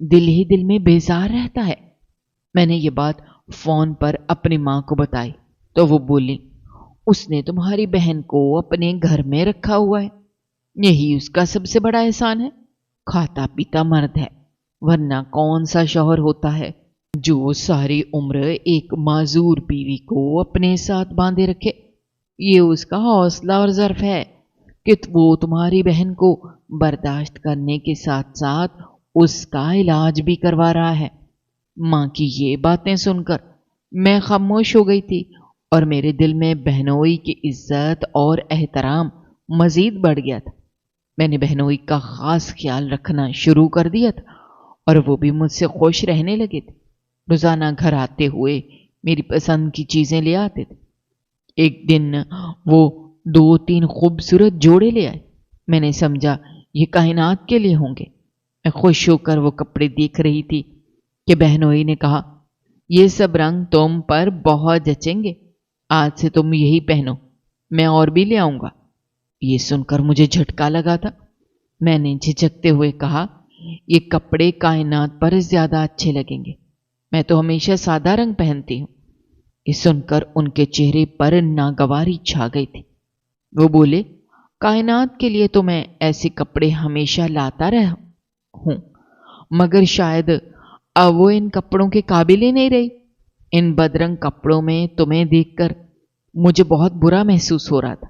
دل ہی دل میں بیزار رہتا ہے۔ میں نے یہ بات فون پر اپنی ماں کو بتائی تو وہ بولی، اس نے تمہاری بہن کو اپنے گھر میں رکھا ہوا ہے، یہی اس کا سب سے بڑا احسان ہے۔ کھاتا پیتا مرد ہے، ورنہ کون سا شوہر ہوتا ہے جو ساری عمر ایک معذور بیوی کو اپنے ساتھ باندھے رکھے۔ یہ اس کا حوصلہ اور ظرف ہے کہ وہ تمہاری بہن کو برداشت کرنے کے ساتھ ساتھ اس کا علاج بھی کروا رہا ہے۔ ماں کی یہ باتیں سن کر میں خاموش ہو گئی تھی اور میرے دل میں بہنوئی کی عزت اور احترام مزید بڑھ گیا تھا۔ میں نے بہنوئی کا خاص خیال رکھنا شروع کر دیا تھا اور وہ بھی مجھ سے خوش رہنے لگے تھے۔ روزانہ گھر آتے ہوئے میری پسند کی چیزیں لے آتے تھے۔ ایک دن وہ 2-3 خوبصورت جوڑے لے آئے۔ میں نے سمجھا یہ کائنات کے لیے ہوں گے۔ میں خوش ہو کر وہ کپڑے دیکھ رہی تھی کہ بہنوئی نے کہا، یہ سب رنگ تم پر بہت جچیں گے، آج سے تم یہی پہنو، میں اور بھی لے آؤں گا۔ یہ سن کر مجھے جھٹکا لگا تھا۔ میں نے جھجکتے ہوئے کہا، یہ کپڑے کائنات پر زیادہ اچھے لگیں گے، میں تو ہمیشہ سادہ رنگ پہنتی ہوں۔ یہ سن کر ان کے چہرے پر ناگواری چھا گئی تھی۔ وہ بولے، کائنات کے لیے تو میں ایسے کپڑے ہمیشہ لاتا رہا ہوں، مگر شاید اب وہ ان کپڑوں کے قابل ہی نہیں رہی۔ ان بدرنگ کپڑوں میں تمہیں دیکھ کر مجھے بہت برا محسوس ہو رہا تھا،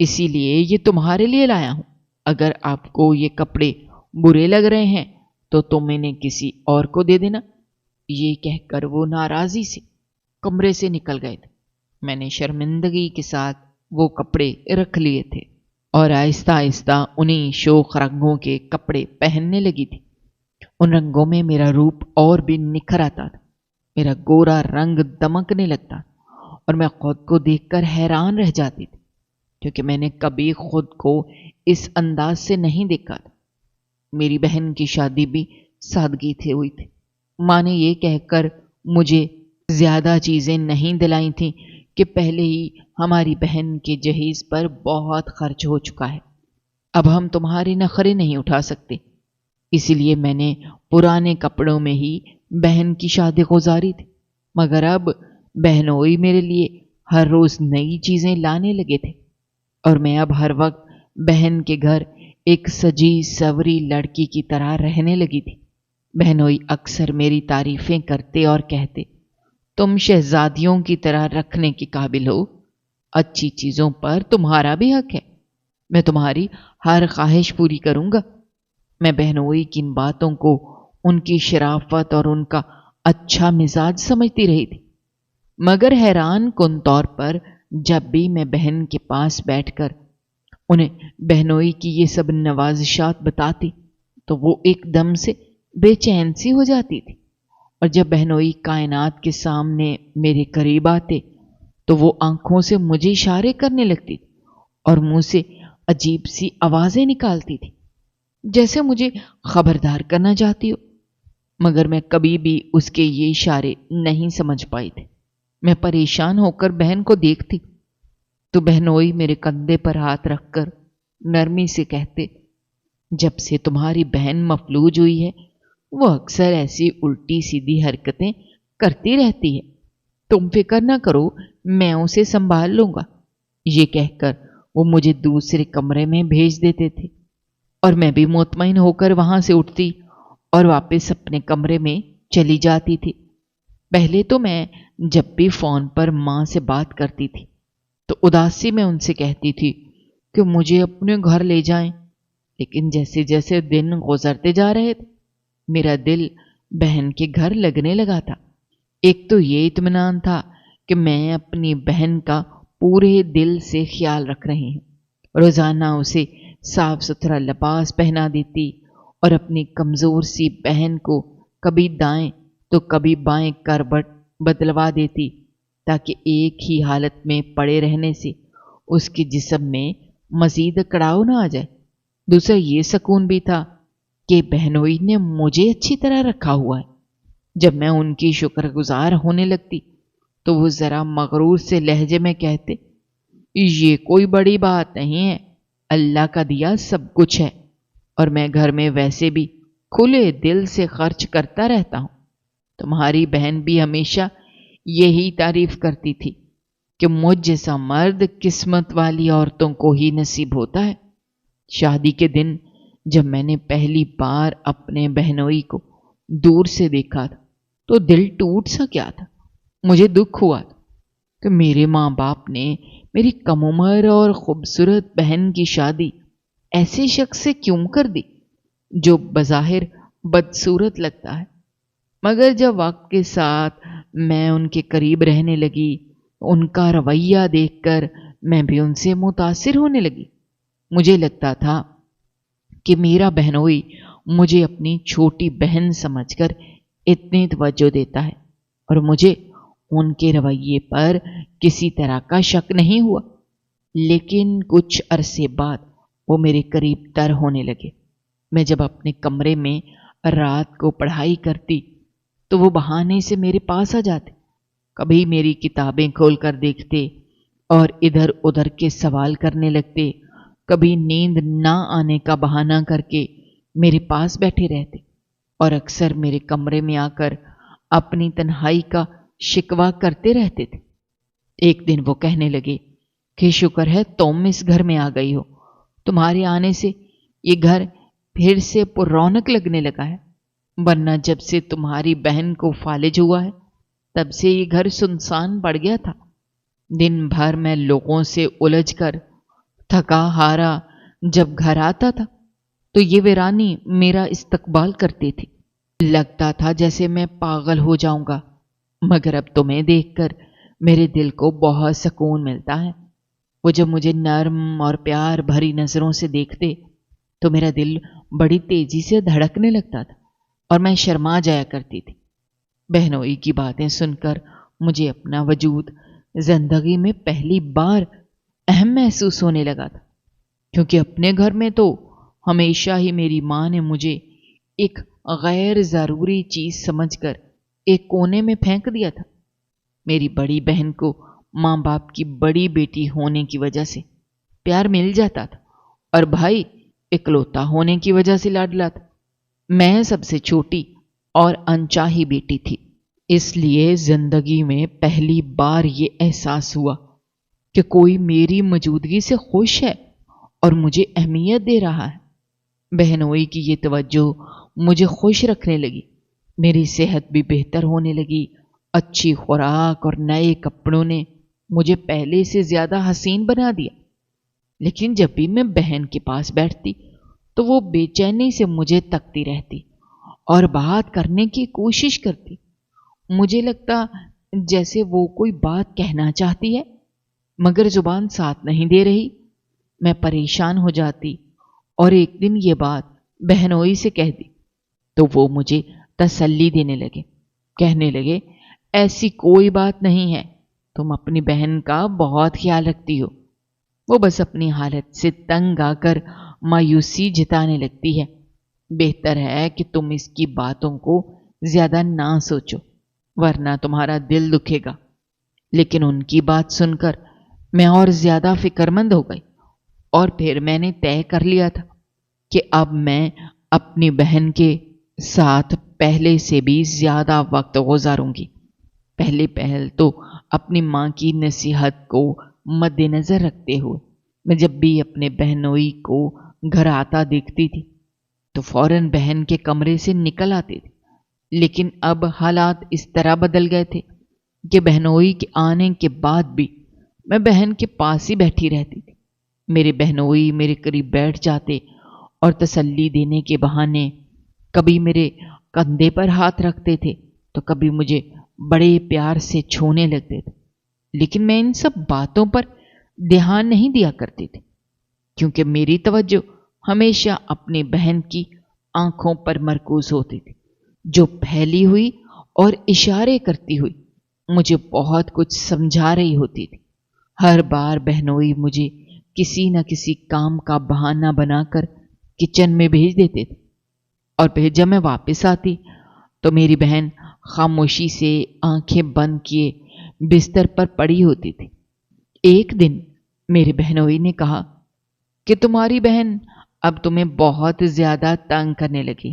اسی لیے یہ تمہارے لیے لایا ہوں۔ اگر آپ کو یہ کپڑے برے لگ رہے ہیں تو تم انہیں کسی اور کو دے دینا۔ یہ کہہ کر وہ ناراضی سے کمرے سے نکل گئے تھے۔ میں نے شرمندگی کے ساتھ وہ کپڑے رکھ لیے تھے اور آہستہ آہستہ انہیں شوخ رنگوں کے کپڑے پہننے لگی تھی۔ ان رنگوں میں میرا روپ اور بھی نکھر آتا تھا، میرا گورا رنگ دمکنے لگتا اور میں خود کو دیکھ کر حیران رہ جاتی تھی، کیونکہ میں نے کبھی خود کو اس انداز سے نہیں دیکھا تھا۔ میری بہن کی شادی بھی سادگی سے ہوئی تھی۔ ماں نے یہ کہہ کر مجھے زیادہ چیزیں نہیں دلائی تھیں کہ پہلے ہی ہماری بہن کے جہیز پر بہت خرچ ہو چکا ہے، اب ہم تمہارے نخرے نہیں اٹھا سکتے۔ اسی لیے میں نے پرانے کپڑوں میں ہی بہن کی شادی گزاری تھی، مگر اب بہنوئی میرے لیے ہر روز نئی چیزیں لانے لگے تھے اور میں اب ہر وقت بہن کے گھر ایک سجی سوری لڑکی کی طرح رہنے لگی تھی۔ بہنوئی اکثر میری تعریفیں کرتے اور کہتے، تم شہزادیوں کی طرح رکھنے کے قابل ہو، اچھی چیزوں پر تمہارا بھی حق ہے، میں تمہاری ہر خواہش پوری کروں گا۔ میں بہنوئی کی ان باتوں کو ان کی شرافت اور ان کا اچھا مزاج سمجھتی رہی تھی، مگر حیران کن طور پر جب بھی میں بہن کے پاس بیٹھ کر انہیں بہنوئی کی یہ سب نوازشات بتاتی تو وہ ایک دم سے بے چین سی ہو جاتی تھی، اور جب بہنوئی کائنات کے سامنے میرے قریب آتے تو وہ آنکھوں سے مجھے اشارے کرنے لگتی تھی اور منہ سے عجیب سی آوازیں نکالتی تھی، جیسے مجھے خبردار کرنا چاہتی ہو، مگر میں کبھی بھی اس کے یہ اشارے نہیں سمجھ پائی تھی۔ میں پریشان ہو کر بہن کو دیکھتی تو بہنوئی میرے کندھے پر ہاتھ رکھ کر نرمی سے کہتے، جب سے تمہاری بہن مفلوج ہوئی ہے وہ اکثر ایسی الٹی سیدھی حرکتیں کرتی رہتی ہے، تم فکر نہ کرو، میں اسے سنبھال لوں گا۔ یہ کہہ کر وہ مجھے دوسرے کمرے میں بھیج دیتے تھے اور میں بھی مطمئن ہو کر وہاں سے اٹھتی اور واپس اپنے کمرے میں چلی جاتی تھی۔ پہلے تو میں جب بھی فون پر ماں سے بات کرتی تھی تو اداسی میں ان سے کہتی تھی کہ مجھے اپنے گھر لے جائیں، لیکن جیسے جیسے دن گزرتے جا رہے تھے میرا دل بہن کے گھر لگنے لگا تھا۔ ایک تو یہ اطمینان تھا کہ میں اپنی بہن کا پورے دل سے خیال رکھ رہی ہوں، روزانہ اسے صاف ستھرا لباس پہنا دیتی اور اپنی کمزور سی بہن کو کبھی دائیں تو کبھی بائیں کروٹ بدلوا دیتی تاکہ ایک ہی حالت میں پڑے رہنے سے اس کے جسم میں مزید کڑاؤ نہ آ جائے۔ دوسرا یہ سکون بھی تھا کہ بہنوئی نے مجھے اچھی طرح رکھا ہوا ہے۔ جب میں ان کی شکر گزار ہونے لگتی تو وہ ذرا مغرور سے لہجے میں کہتے، یہ کوئی بڑی بات نہیں ہے، اللہ کا دیا سب کچھ ہے، اور میں گھر میں ویسے بھی کھلے دل سے خرچ کرتا رہتا ہوں۔ تمہاری بہن بھی ہمیشہ یہی تعریف کرتی تھی کہ مجھ جیسا مرد قسمت والی عورتوں کو ہی نصیب ہوتا ہے۔ شادی کے دن جب میں نے پہلی بار اپنے بہنوئی کو دور سے دیکھا تھا تو دل ٹوٹ سا گیا تھا۔ مجھے دکھ ہوا تھا کہ میرے ماں باپ نے میری کم عمر اور خوبصورت بہن کی شادی ایسے شخص سے کیوں کر دی جو بظاہر بدصورت لگتا ہے۔ مگر جب وقت کے ساتھ میں ان کے قریب رہنے لگی، ان کا رویہ دیکھ کر میں بھی ان سے متاثر ہونے لگی۔ مجھے لگتا تھا کہ میرا بہنوئی مجھے اپنی چھوٹی بہن سمجھ کر اتنی توجہ دیتا ہے، اور مجھے ان کے رویے پر کسی طرح کا شک نہیں ہوا۔ لیکن کچھ عرصے بعد وہ میرے قریب تر ہونے لگے۔ میں جب اپنے کمرے میں رات کو پڑھائی کرتی تو وہ بہانے سے میرے پاس آ جاتے، کبھی میری کتابیں کھول کر دیکھتے اور ادھر ادھر کے سوال کرنے لگتے، کبھی نیند نہ آنے کا بہانہ کر کے میرے پاس بیٹھے رہتے، اور اکثر میرے کمرے میں آ کر اپنی تنہائی کا شکوہ کرتے رہتے تھے۔ ایک دن وہ کہنے لگے کہ شکر ہے تم اس گھر میں آ گئی ہو، تمہارے آنے سے یہ گھر پھر سے پر رونق لگنے لگا ہے، ورنہ جب سے تمہاری بہن کو فالج ہوا ہے تب سے یہ گھر سنسان پڑ گیا تھا۔ دن بھر میں لوگوں سے الجھ کر تھکا ہارا جب گھر آتا تھا تو یہ ویرانی میرا استقبال کرتی تھی۔ لگتا تھا جیسے میں پاگل ہو جاؤں گا، مگر اب تمہیں دیکھ کر میرے دل کو بہت سکون ملتا ہے۔ وہ جب مجھے نرم اور پیار بھری نظروں سے دیکھتے تو میرا دل بڑی تیزی سے دھڑکنے لگتا تھا اور میں شرما جایا کرتی تھی۔ بہنوئی کی باتیں سن کر مجھے اپنا وجود زندگی میں پہلی بار اہم محسوس ہونے لگا تھا، کیونکہ اپنے گھر میں تو ہمیشہ ہی میری ماں نے مجھے ایک غیر ضروری چیز سمجھ کر ایک کونے میں پھینک دیا تھا۔ میری بڑی بہن کو ماں باپ کی بڑی بیٹی ہونے کی وجہ سے پیار مل جاتا تھا، اور بھائی اکلوتا ہونے کی وجہ سے لاڈلا تھا۔ میں سب سے چھوٹی اور انچاہی بیٹی تھی، اس لیے زندگی میں پہلی بار یہ احساس ہوا کہ کوئی میری موجودگی سے خوش ہے اور مجھے اہمیت دے رہا ہے۔ بہنوئی کی یہ توجہ مجھے خوش رکھنے لگی، میری صحت بھی بہتر ہونے لگی۔ اچھی خوراک اور نئے کپڑوں نے مجھے پہلے سے زیادہ حسین بنا دیا۔ لیکن جب بھی میں بہن کے پاس بیٹھتی تو وہ بے چینی سے مجھے تکتی رہتی اور بات کرنے کی کوشش کرتی۔ مجھے لگتا جیسے وہ کوئی بات کہنا چاہتی ہے مگر زبان ساتھ نہیں دے رہی۔ میں پریشان ہو جاتی اور ایک دن یہ بات بہنوئی سے کہہ دی تو وہ مجھے تسلی دینے لگے، کہنے لگے ایسی کوئی بات نہیں ہے، تم اپنی بہن کا بہت خیال رکھتی ہو، وہ بس اپنی حالت سے تنگ آ کر مایوسی جتانے لگتی ہے، بہتر ہے کہ تم اس کی باتوں کو زیادہ نہ سوچو ورنہ تمہارا دل دکھے گا۔ لیکن ان کی بات سن کر میں اور زیادہ فکر مند ہو گئی، اور پھر میں نے طے کر لیا تھا کہ اب میں اپنی بہن کے ساتھ پہلے سے بھی زیادہ وقت گزاروں گی۔ پہلے پہل تو اپنی ماں کی نصیحت کو مد نظر رکھتے ہوئے میں جب بھی اپنے بہنوئی کو گھر آتا دیکھتی تھی تو فوراً بہن کے کمرے سے نکل آتی تھی۔ لیکن اب حالات اس طرح بدل گئے تھے کہ بہنوئی کے آنے کے بعد بھی میں بہن کے پاس ہی بیٹھی رہتی تھی۔ میرے بہنوئی میرے قریب بیٹھ جاتے اور تسلی دینے کے بہانے کبھی میرے کندھے پر ہاتھ رکھتے تھے تو کبھی مجھے بڑے پیار سے چھونے لگتے تھے۔ لیکن میں ان سب باتوں پر دھیان نہیں دیا کرتی تھی، کیونکہ میری توجہ ہمیشہ اپنی بہن کی آنکھوں پر مرکوز ہوتی تھی، جو پھیلی ہوئی اور اشارے کرتی ہوئی مجھے بہت کچھ سمجھا رہی ہوتی تھی۔ ہر بار بہنوئی مجھے کسی نہ کسی کام کا بہانہ بنا کر کچن میں بھیج دیتے تھے، اور پھر جب میں واپس آتی تو میری بہن خاموشی سے آنکھیں بند کیے بستر پر پڑی ہوتی تھی۔ ایک دن میری بہنوئی نے کہا کہ تمہاری بہن اب تمہیں بہت زیادہ تنگ کرنے لگی،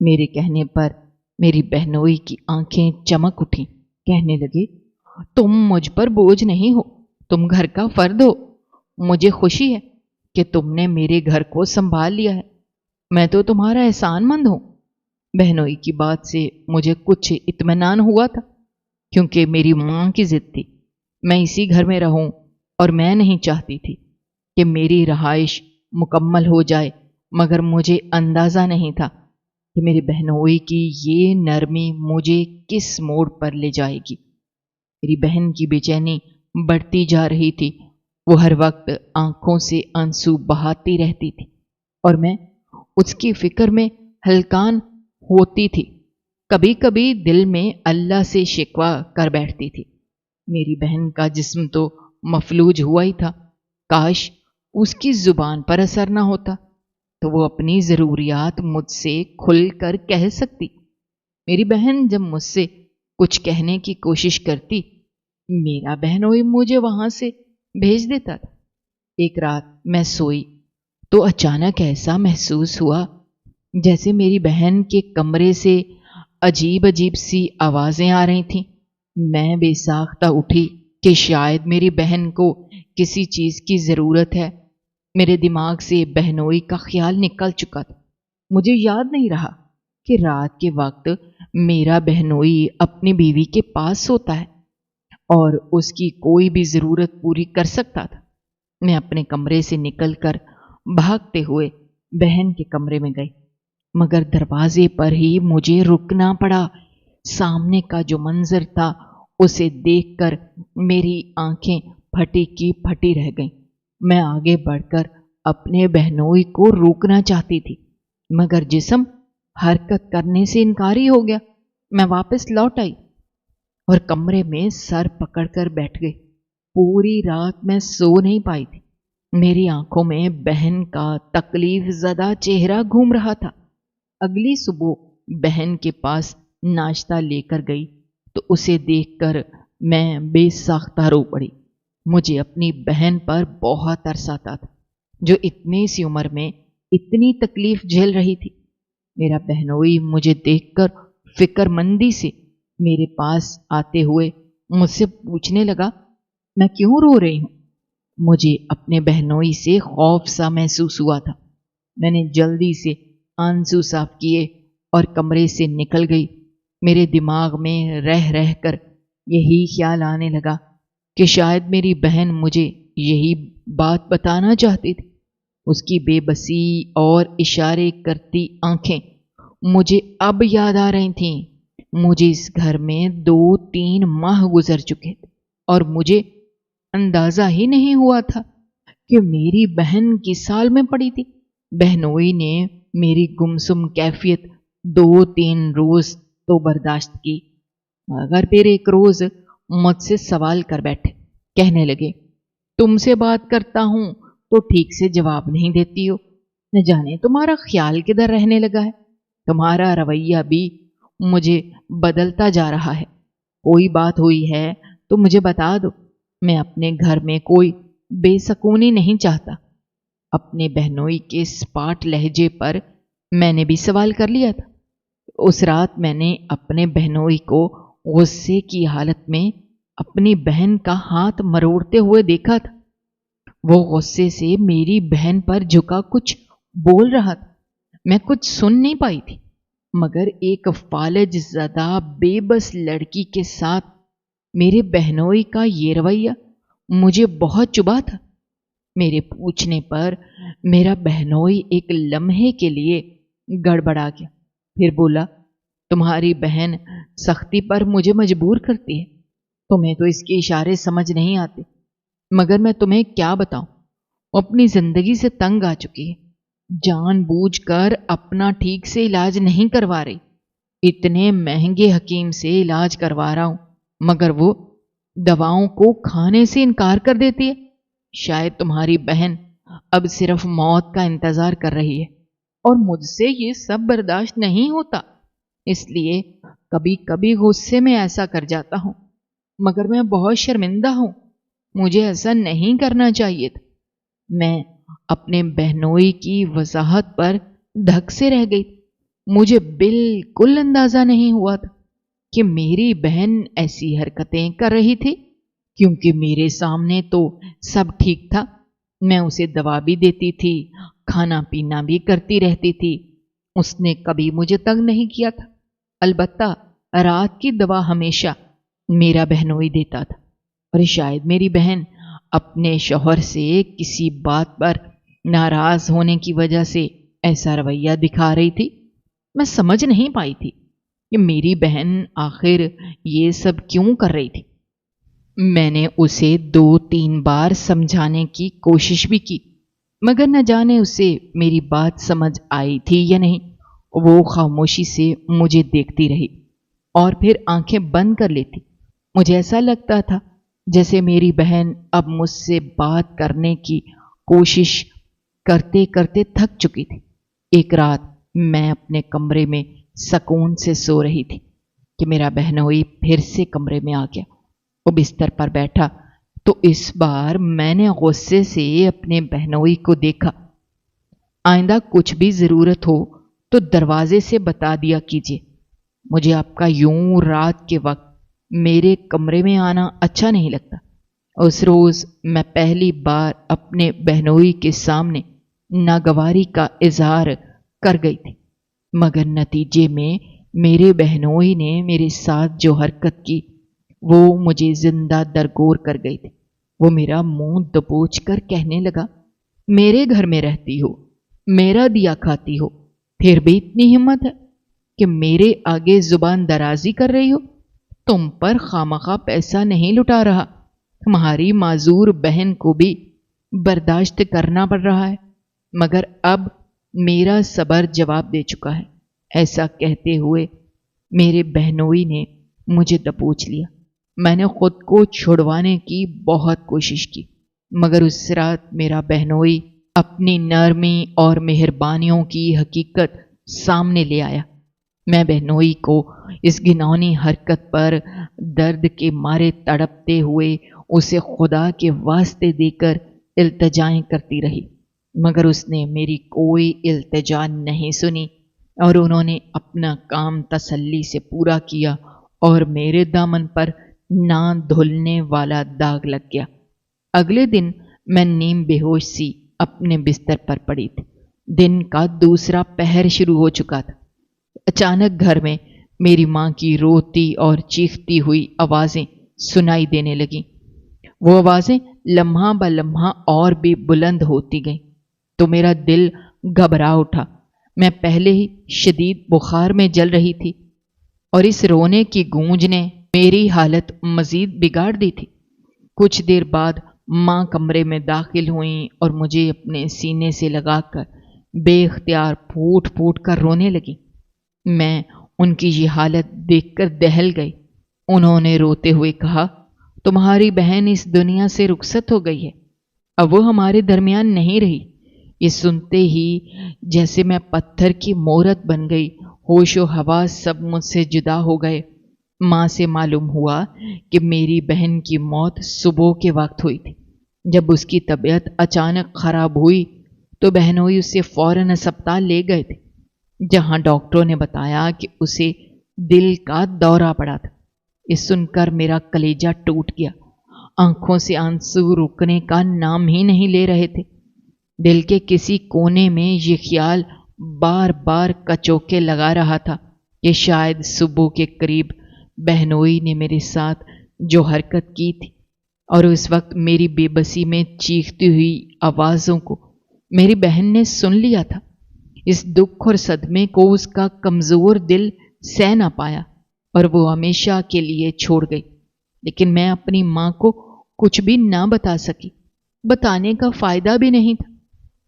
میرے کہنے پر میری بہنوئی کی آنکھیں چمک اٹھیں، کہنے لگے، تم مجھ پر بوجھ نہیں ہو، تم گھر کا فرد ہو۔ مجھے خوشی ہے کہ تم نے میرے گھر کو سنبھال لیا ہے، میں تو تمہارا احسان مند ہوں۔ بہنوئی کی بات سے مجھے کچھ اطمینان ہوا تھا، کیونکہ میری ماں کی ضد تھی میں اسی گھر میں رہوں، اور میں نہیں چاہتی تھی کہ میری رہائش مکمل ہو جائے، مگر مجھے اندازہ نہیں تھا کہ میری بہنوئی کی یہ نرمی مجھے کس موڑ پر لے جائے گی۔ میری بہن کی بے چینی بڑھتی جا رہی تھی، وہ ہر وقت آنکھوں سے آنسو بہاتی رہتی تھی، اور میں اس کی فکر میں ہلکان ہوتی تھی۔ کبھی کبھی دل میں اللہ سے شکوہ کر بیٹھتی تھی، میری بہن کا جسم تو مفلوج ہوا ہی تھا، کاش اس کی زبان پر اثر نہ ہوتا تو وہ اپنی ضروریات مجھ سے کھل کر کہہ سکتی۔ میری بہن جب مجھ سے کچھ کہنے کی کوشش کرتی، میرا بہنوئی مجھے وہاں سے بھیج دیتا تھا۔ ایک رات میں سوئی تو اچانک ایسا محسوس ہوا جیسے میری بہن کے کمرے سے عجیب عجیب سی آوازیں آ رہی تھیں۔ میں بے ساختہ اٹھی کہ شاید میری بہن کو کسی چیز کی ضرورت ہے۔ میرے دماغ سے بہنوئی کا خیال نکل چکا تھا۔ مجھے یاد نہیں رہا کہ رات کے وقت میرا بہنوئی اپنی بیوی کے پاس سوتا ہے اور اس کی کوئی بھی ضرورت پوری کر سکتا تھا۔ میں اپنے کمرے سے نکل کر بھاگتے ہوئے بہن کے کمرے میں گئی، مگر دروازے پر ہی مجھے رکنا پڑا۔ سامنے کا جو منظر تھا اسے دیکھ کر میری آنکھیں پھٹی کی پھٹی رہ گئیں۔ میں آگے بڑھ کر اپنے بہنوئی کو روکنا چاہتی تھی، مگر جسم حرکت کرنے سے انکاری ہو گیا۔ میں واپس لوٹ آئی اور کمرے میں سر پکڑ کر بیٹھ گئی۔ پوری رات میں سو نہیں پائی تھی۔ میری آنکھوں میں بہن کا تکلیف زدہ چہرہ گھوم رہا تھا۔ اگلی صبح بہن کے پاس ناشتہ لے کر گئی تو اسے دیکھ کر میں بے ساختہ رو پڑی۔ مجھے اپنی بہن پر بہت ترس آتا تھا، جو اتنی سی عمر میں اتنی تکلیف جھیل رہی تھی۔ میرا بہنوئی مجھے دیکھ کر فکر مندی سے میرے پاس آتے ہوئے مجھ سے پوچھنے لگا، میں کیوں رو رہی ہوں؟ مجھے اپنے بہنوئی سے خوف سا محسوس ہوا تھا۔ میں نے جلدی سے آنسو صاف کیے اور کمرے سے نکل گئی۔ میرے دماغ میں رہ رہ کر یہی خیال آنے لگا کہ شاید میری بہن مجھے یہی بات بتانا چاہتی تھی۔ اس کی بے بسی اور اشارے کرتی آنکھیں مجھے اب یاد آ رہی تھیں۔ مجھے اس گھر میں 2-3 ماہ گزر چکے تھے اور مجھے اندازہ ہی نہیں ہوا تھا کہ میری بہن کس سال میں پڑی تھی۔ بہنوئی نے میری گمسم کیفیت 2-3 روز تو برداشت کی، مگر پھر ایک روز مجھ سے سوال کر بیٹھے، کہنے لگے، تم سے بات کرتا ہوں تو ٹھیک سے جواب نہیں دیتی ہو، نہ جانے تمہارا خیال کدھر رہنے لگا ہے، تمہارا رویہ بھی مجھے بدلتا جا رہا ہے، کوئی بات ہوئی ہے تو مجھے بتا دو، میں اپنے گھر میں کوئی بے سکونی نہیں چاہتا۔ اپنے بہنوئی کے سپاٹ لہجے پر میں نے بھی سوال کر لیا تھا۔ اس رات میں نے اپنے بہنوئی کو غصے کی حالت میں اپنی بہن کا ہاتھ مروڑتے ہوئے دیکھا تھا۔ وہ غصے سے میری بہن پر جھکا کچھ بول رہا تھا، میں کچھ سن نہیں پائی تھی، مگر ایک فالج زدہ بے بس لڑکی کے ساتھ میرے بہنوئی کا یہ رویہ مجھے بہت چبھا تھا۔ میرے پوچھنے پر میرا بہنوئی ایک لمحے کے لیے گڑبڑا گیا، پھر بولا، تمہاری بہن سختی پر مجھے مجبور کرتی ہے، تمہیں تو اس کے اشارے سمجھ نہیں آتے، مگر میں تمہیں کیا بتاؤں، وہ اپنی زندگی سے تنگ آ چکی ہے، جان بوجھ کر اپنا ٹھیک سے علاج نہیں کروا رہی، اتنے مہنگے حکیم سے علاج کروا رہا ہوں مگر وہ دواؤں کو کھانے سے انکار کر دیتی ہے۔ شاید تمہاری بہن اب صرف موت کا انتظار کر رہی ہے، اور مجھ سے یہ سب برداشت نہیں ہوتا، اس لیے کبھی کبھی غصے میں ایسا کر جاتا ہوں، مگر میں بہت شرمندہ ہوں، مجھے ایسا نہیں کرنا چاہیے تھا۔ میں اپنے بہنوئی کی وضاحت پر دھک سے رہ گئی۔ مجھے بالکل اندازہ نہیں ہوا تھا کہ میری بہن ایسی حرکتیں کر رہی تھی، کیونکہ میرے سامنے تو سب ٹھیک تھا۔ میں اسے دوا بھی دیتی تھی، کھانا پینا بھی کرتی رہتی تھی، اس نے کبھی مجھے تنگ نہیں کیا تھا۔ البتہ رات کی دوا ہمیشہ میرا بہنوئی دیتا تھا، اور شاید میری بہن اپنے شوہر سے کسی بات پر ناراض ہونے کی وجہ سے ایسا رویہ دکھا رہی تھی۔ میں سمجھ نہیں پائی تھی کہ میری بہن آخر یہ سب کیوں کر رہی تھی۔ میں نے اسے 2-3 بار سمجھانے کی کوشش بھی کی، مگر نہ جانے اسے میری بات سمجھ آئی تھی یا نہیں۔ وہ خاموشی سے مجھے دیکھتی رہی اور پھر آنکھیں بند کر لیتی۔ مجھے ایسا لگتا تھا جیسے میری بہن اب مجھ سے بات کرنے کی کوشش کرتے کرتے تھک چکی تھی۔ ایک رات میں اپنے کمرے میں سکون سے سو رہی تھی کہ میرا بہنوئی پھر سے کمرے میں آ گیا۔ وہ بستر پر بیٹھا تو اس بار میں نے غصے سے اپنے بہنوئی کو دیکھا۔ آئندہ کچھ بھی ضرورت ہو تو دروازے سے بتا دیا کیجیے، مجھے آپ کا یوں رات کے وقت میرے کمرے میں آنا اچھا نہیں لگتا۔ اس روز میں پہلی بار اپنے بہنوئی کے سامنے ناگواری کا اظہار کر گئی تھی، مگر نتیجے میں میرے بہنوئی نے میرے ساتھ جو حرکت کی وہ مجھے زندہ درگور کر گئی تھی۔ وہ میرا منہ دبوچ کر کہنے لگا، میرے گھر میں رہتی ہو، میرا دیا کھاتی ہو، پھر بھی اتنی ہمت ہے کہ میرے آگے زبان درازی کر رہی ہو۔ تم پر خامخواہ پیسہ نہیں لٹا رہا، تمہاری معذور بہن کو بھی برداشت کرنا پڑ رہا ہے، مگر اب میرا صبر جواب دے چکا ہے۔ ایسا کہتے ہوئے میرے بہنوئی نے مجھے دبوچ لیا۔ میں نے خود کو چھڑوانے کی بہت کوشش کی، مگر اس رات میرا بہنوئی اپنی نرمی اور مہربانیوں کی حقیقت سامنے لے آیا۔ میں بہنوئی کو اس گھناؤنی حرکت پر درد کے مارے تڑپتے ہوئے اسے خدا کے واسطے دے کر التجائیں کرتی رہی، مگر اس نے میری کوئی التجا نہیں سنی، اور انہوں نے اپنا کام تسلی سے پورا کیا اور میرے دامن پر نہ دھلنے والا داغ لگ گیا۔ اگلے دن میں نیم بے ہوش سی اپنے بستر پر پڑی تھی۔ دن کا دوسرا پہر شروع ہو چکا تھا۔ اچانک گھر میں میری ماں کی روتی اور چیختی ہوئی آوازیں سنائی دینے لگیں۔ وہ آوازیں لمحہ بہ لمحہ اور بھی بلند ہوتی گئیں تو میرا دل گھبرا اٹھا۔ میں پہلے ہی شدید بخار میں جل رہی تھی، اور اس رونے کی گونج نے میری حالت مزید بگاڑ دی تھی۔ کچھ دیر بعد ماں کمرے میں داخل ہوئیں اور مجھے اپنے سینے سے لگا کر بے اختیار پھوٹ پھوٹ کر رونے لگیں۔ میں ان کی یہ حالت دیکھ کر دہل گئی۔ انہوں نے روتے ہوئے کہا، تمہاری بہن اس دنیا سے رخصت ہو گئی ہے، اب وہ ہمارے درمیان نہیں رہی۔ یہ سنتے ہی جیسے میں پتھر کی مورت بن گئی، ہوش و حواس سب مجھ سے جدا ہو گئے۔ ماں سے معلوم ہوا کہ میری بہن کی موت صبح کے وقت ہوئی تھی۔ جب اس کی طبیعت اچانک خراب ہوئی تو بہنوئی اسے فوراً اسپتال لے گئے تھے، جہاں ڈاکٹروں نے بتایا کہ اسے دل کا دورہ پڑا تھا۔ یہ سن کر میرا کلیجہ ٹوٹ گیا۔ آنکھوں سے آنسو رکنے کا نام ہی نہیں لے رہے تھے۔ دل کے کسی کونے میں یہ خیال بار بار کچوکے لگا رہا تھا کہ شاید صبح کے قریب بہنوئی نے میرے ساتھ جو حرکت کی تھی، اور اس وقت میری بے بسی میں چیختی ہوئی آوازوں کو میری بہن نے سن لیا تھا۔ اس دکھ اور صدمے کو اس کا کمزور دل سہ نہ پایا اور وہ ہمیشہ کے لیے چھوڑ گئی۔ لیکن میں اپنی ماں کو کچھ بھی نہ بتا سکی، بتانے کا فائدہ بھی نہیں تھا۔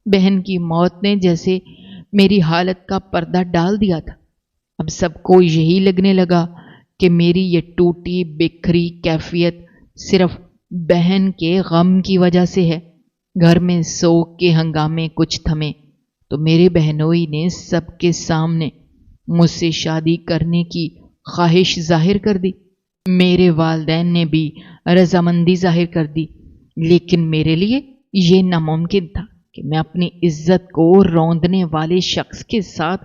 بہن کی موت نے جیسے میری حالت کا پردہ ڈال دیا تھا۔ اب سب کو یہی لگنے لگا کہ میری یہ ٹوٹی بکھری کیفیت صرف بہن کے غم کی وجہ سے ہے۔ گھر میں سوگ کے ہنگامے کچھ تھمے تو میرے بہنوئی نے سب کے سامنے مجھ سے شادی کرنے کی خواہش ظاہر کر دی۔ میرے والدین نے بھی رضامندی ظاہر کر دی، لیکن میرے لیے یہ ناممکن تھا کہ میں اپنی عزت کو روندنے والے شخص کے ساتھ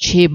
6